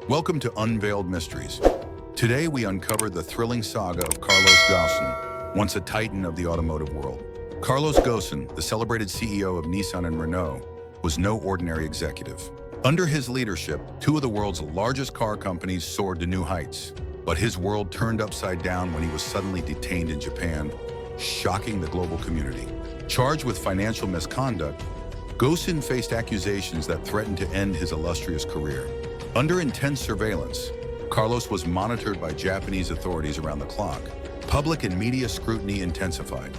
Welcome to Unveiled Mysteries. Today we uncover the thrilling saga of Carlos Ghosn, once a titan of the automotive world. Carlos Ghosn, the celebrated CEO of Nissan and Renault, was no ordinary executive. Under his leadership, two of the world's largest car companies soared to new heights. But his world turned upside down when he was suddenly detained in Japan, shocking the global community. Charged with financial misconduct, Ghosn faced accusations that threatened to end his illustrious career. Under intense surveillance, Carlos was monitored by Japanese authorities around the clock. Public and media scrutiny intensified,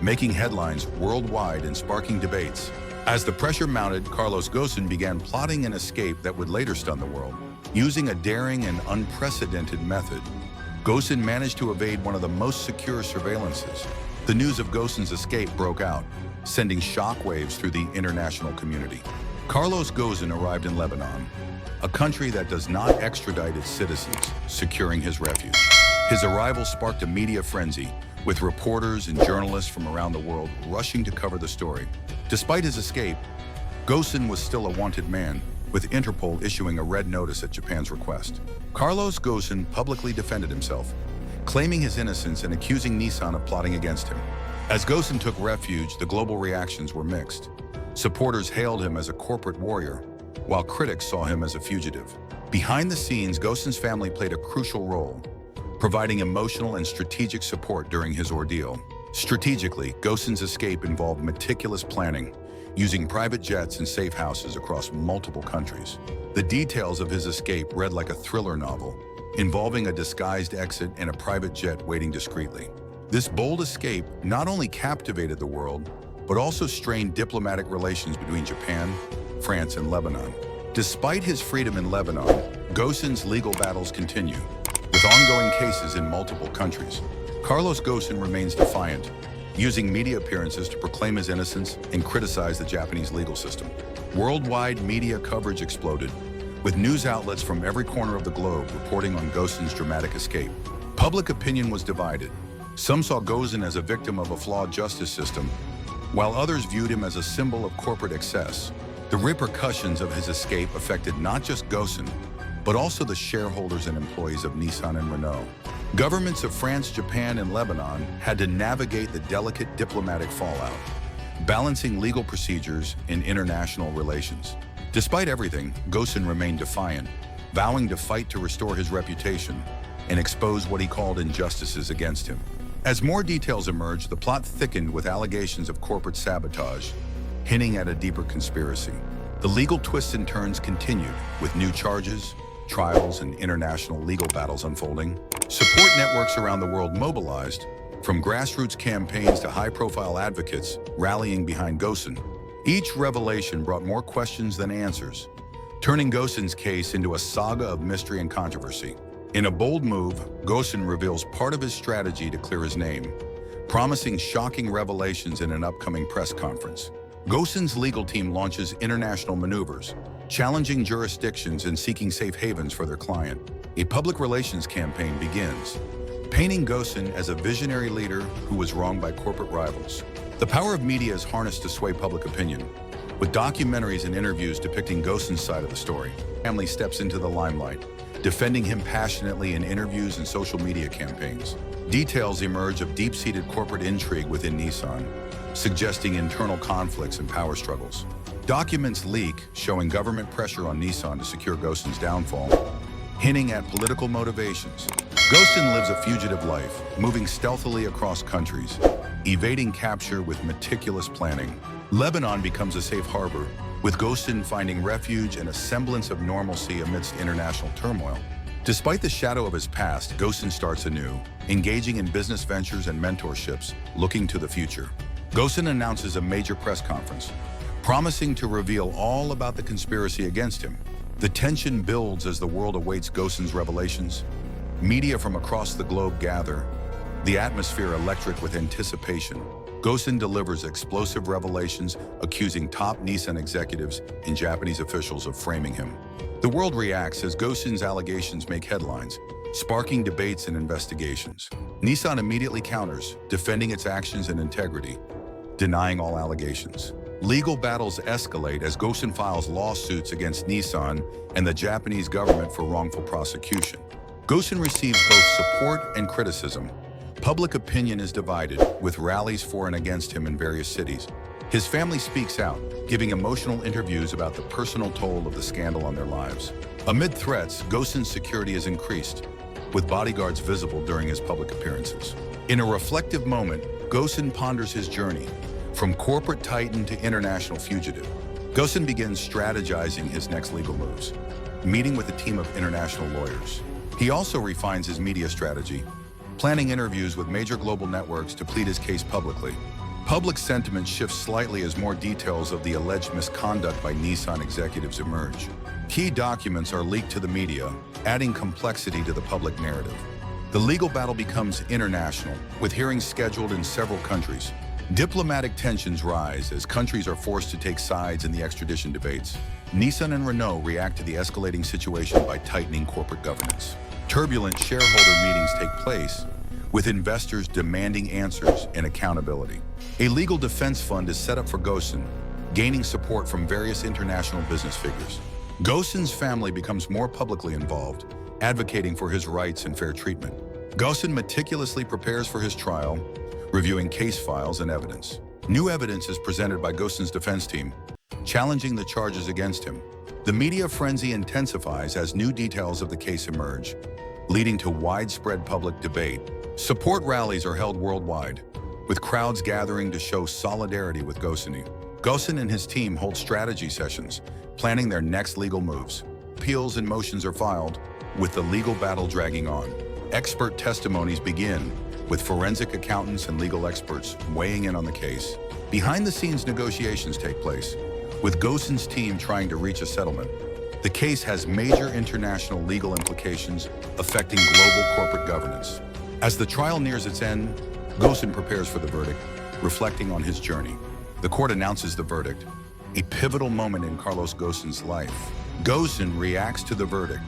making headlines worldwide and sparking debates. As the pressure mounted, Carlos Ghosn began plotting an escape that would later stun the world. Using a daring and unprecedented method, Ghosn managed to evade one of the most secure surveillances. The news of Ghosn's escape broke out, sending shockwaves through the international community. Carlos Ghosn arrived in Lebanon, a country that does not extradite its citizens, securing his refuge. His arrival sparked a media frenzy, with reporters and journalists from around the world rushing to cover the story. Despite his escape, Ghosn was still a wanted man, with Interpol issuing a red notice at Japan's request. Carlos Ghosn publicly defended himself, claiming his innocence and accusing Nissan of plotting against him. As Ghosn took refuge, the global reactions were mixed. Supporters hailed him as a corporate warrior, while critics saw him as a fugitive. Behind the scenes, Ghosn's family played a crucial role, providing emotional and strategic support during his ordeal. Strategically, Ghosn's escape involved meticulous planning, using private jets and safe houses across multiple countries. The details of his escape read like a thriller novel, involving a disguised exit and a private jet waiting discreetly. This bold escape not only captivated the world, but also strained diplomatic relations between Japan, France, and Lebanon. Despite his freedom in Lebanon, Ghosn's legal battles continue, with ongoing cases in multiple countries. Carlos Ghosn remains defiant, using media appearances to proclaim his innocence and criticize the Japanese legal system. Worldwide media coverage exploded, with news outlets from every corner of the globe reporting on Ghosn's dramatic escape. Public opinion was divided. Some saw Ghosn as a victim of a flawed justice system, while others viewed him as a symbol of corporate excess. The repercussions of his escape affected not just Ghosn, but also the shareholders and employees of Nissan and Renault. Governments of France, Japan, and Lebanon had to navigate the delicate diplomatic fallout, balancing legal procedures in international relations. Despite everything, Ghosn remained defiant, vowing to fight to restore his reputation and expose what he called injustices against him. As more details emerged, the plot thickened with allegations of corporate sabotage, hinting at a deeper conspiracy. The legal twists and turns continued, with new charges, trials, and international legal battles unfolding. Support networks around the world mobilized, from grassroots campaigns to high-profile advocates rallying behind Ghosn. Each revelation brought more questions than answers, turning Ghosn's case into a saga of mystery and controversy. In a bold move, Ghosn reveals part of his strategy to clear his name, promising shocking revelations in an upcoming press conference. Ghosn's legal team launches international maneuvers, challenging jurisdictions and seeking safe havens for their client. A public relations campaign begins, painting Ghosn as a visionary leader who was wronged by corporate rivals. The power of media is harnessed to sway public opinion, with documentaries and interviews depicting Ghosn's side of the story. Family steps into the limelight, defending him passionately in interviews and social media campaigns. Details emerge of deep-seated corporate intrigue within Nissan, suggesting internal conflicts and power struggles. Documents leak, showing government pressure on Nissan to secure Ghosn's downfall, hinting at political motivations. Ghosn lives a fugitive life, moving stealthily across countries, evading capture with meticulous planning. Lebanon becomes a safe harbor, with Ghosn finding refuge and a semblance of normalcy amidst international turmoil. Despite the shadow of his past, Ghosn starts anew, engaging in business ventures and mentorships, looking to the future. Ghosn announces a major press conference, promising to reveal all about the conspiracy against him. The tension builds as the world awaits Ghosn's revelations. Media from across the globe gather, the atmosphere electric with anticipation. Ghosn delivers explosive revelations, accusing top Nissan executives and Japanese officials of framing him. The world reacts as Ghosn's allegations make headlines, sparking debates and investigations. Nissan immediately counters, defending its actions and integrity, denying all allegations. Legal battles escalate as Ghosn files lawsuits against Nissan and the Japanese government for wrongful prosecution. Ghosn receives both support and criticism. Public opinion is divided, with rallies for and against him in various cities. His family speaks out, giving emotional interviews about the personal toll of the scandal on their lives. Amid threats, Ghosn's security is increased, with bodyguards visible during his public appearances. In a reflective moment, Ghosn ponders his journey, from corporate titan to international fugitive. Ghosn begins strategizing his next legal moves, meeting with a team of international lawyers. He also refines his media strategy, planning interviews with major global networks to plead his case publicly. Public sentiment shifts slightly as more details of the alleged misconduct by Nissan executives emerge. Key documents are leaked to the media, adding complexity to the public narrative. The legal battle becomes international, with hearings scheduled in several countries. Diplomatic tensions rise as countries are forced to take sides in the extradition debates. Nissan and Renault react to the escalating situation by tightening corporate governance. Turbulent shareholder meetings take place, with investors demanding answers and accountability. A legal defense fund is set up for Ghosn, gaining support from various international business figures. Ghosn's family becomes more publicly involved, advocating for his rights and fair treatment. Ghosn meticulously prepares for his trial, reviewing case files and evidence. New evidence is presented by Ghosn's defense team, challenging the charges against him. The media frenzy intensifies as new details of the case emerge, leading to widespread public debate. Support rallies are held worldwide, with crowds gathering to show solidarity with Ghosn. Ghosn and his team hold strategy sessions, planning their next legal moves. Appeals and motions are filed, with the legal battle dragging on. Expert testimonies begin, with forensic accountants and legal experts weighing in on the case. Behind-the-scenes negotiations take place, with Ghosn's team trying to reach a settlement. The case has major international legal implications affecting global corporate governance. As the trial nears its end, Ghosn prepares for the verdict, reflecting on his journey. The court announces the verdict, a pivotal moment in Carlos Ghosn's life. Ghosn reacts to the verdict,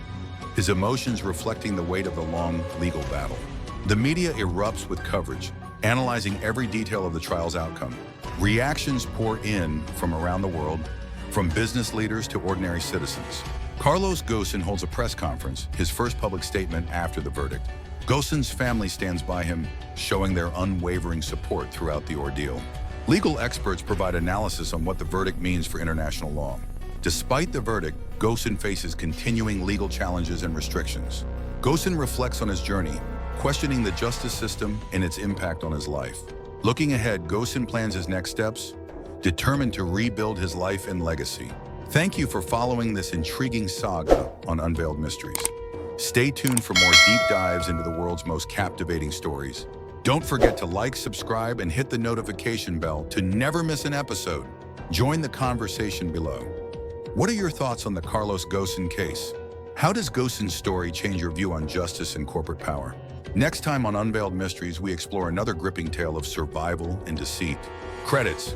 his emotions reflecting the weight of the long legal battle. The media erupts with coverage, analyzing every detail of the trial's outcome. Reactions pour in from around the world, from business leaders to ordinary citizens. Carlos Ghosn holds a press conference, his first public statement after the verdict. Ghosn's family stands by him, showing their unwavering support throughout the ordeal. Legal experts provide analysis on what the verdict means for international law. Despite the verdict, Ghosn faces continuing legal challenges and restrictions. Ghosn reflects on his journey, questioning the justice system and its impact on his life. Looking ahead, Ghosn plans his next steps, determined to rebuild his life and legacy. Thank you for following this intriguing saga on Unveiled Mysteries. Stay tuned for more deep dives into the world's most captivating stories. Don't forget to like, subscribe, and hit the notification bell to never miss an episode. Join the conversation below. What are your thoughts on the Carlos Ghosn case? How does Ghosn's story change your view on justice and corporate power? Next time on Unveiled Mysteries, we explore another gripping tale of survival and deceit. Credits.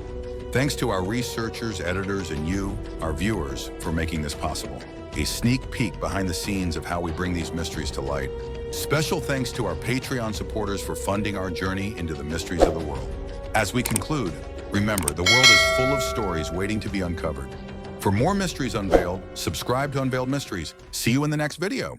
Thanks to our researchers, editors, and you, our viewers, for making this possible. A sneak peek behind the scenes of how we bring these mysteries to light. Special thanks to our Patreon supporters for funding our journey into the mysteries of the world. As we conclude, remember, the world is full of stories waiting to be uncovered. For more mysteries unveiled, subscribe to Unveiled Mysteries. See you in the next video.